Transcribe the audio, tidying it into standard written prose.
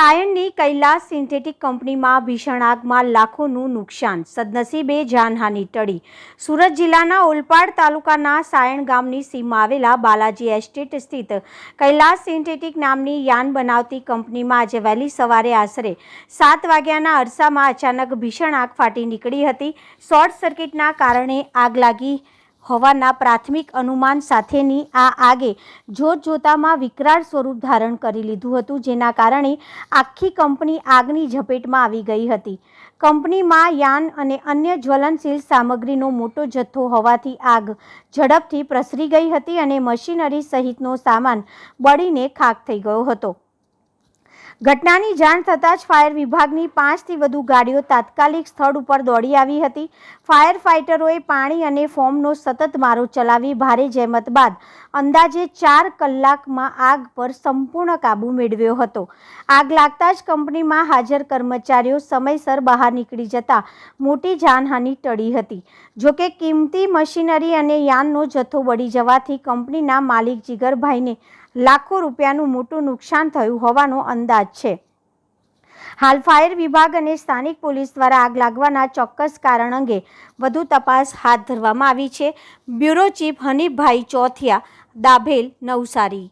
સાયણની Kailash synthetic કંપનીમાં ભીષણ આગમાં લાખોનું નુકસાન, સદનસીબે જાનહાનિ ટળી। સુરત જિલ્લાના ઓલપાડ તાલુકાના સાયણ ગામની સીમમાં આવેલા બાલાજી એસ્ટેટ સ્થિત કૈલાસ સિન્થેટિક નામની યાન બનાવતી કંપનીમાં આજે વહેલી સવારે આશરે 7 વાગ્યાના અરસામાં અચાનક ભીષણ આગ ફાટી નીકળી હતી। શોર્ટ સર્કિટના કારણે આગ લાગી હોવાના પ્રાથમિક અનુમાન સાથેની આ આગે જોતજોતામાં વિકરાળ સ્વરૂપ ધારણ કરી લીધું હતું, જેના કારણે આખી કંપની આગની ઝપેટમાં આવી ગઈ હતી। કંપનીમાં યાન અને અન્ય જ્વલનશીલ સામગ્રીનો મોટો જથ્થો હોવાથી આગ ઝડપથી પ્રસરી ગઈ હતી અને મશીનરી સહિતનો સામાન બળીને ખાખ થઈ ગયો હતો। ઘટનાની જાણ થતાં જ ફાયર વિભાગની 5થી વધુ ગાડીઓ તાત્કાલિક સ્થળ ઉપર દોડી આવી હતી। ફાયર ફાઇટરોએ પાણી અને ફોમનો સતત મારો ચલાવી ભારે જહેમત બાદ અંદાજે 4 કલાકમાં આગ પર સંપૂર્ણ કાબૂ મેળવ્યો હતો। આગ લાગતા જ કંપનીમાં હાજર કર્મચારીઓ સમયસર બહાર નીકળી જતા મોટી જાનહાનિ ટળી હતી। જોકે કિંમતી મશીનરી અને યાનનો જથ્થો બળી જવાથી કંપનીના માલિક જીગરભાઈને લાખો રૂપિયાનું મોટું નુકસાન થયું હોવાનો અંદાજ છે। હાલ ફાયર વિભાગ અને સ્થાનિક પોલીસ દ્વારા આગ લાગવાના ચોક્કસ કારણ અંગે વધુ તપાસ હાથ ધરવામાં આવી છે। Bureau chief હનીફભાઈ ચોથિયા, Dabhel, Navsari.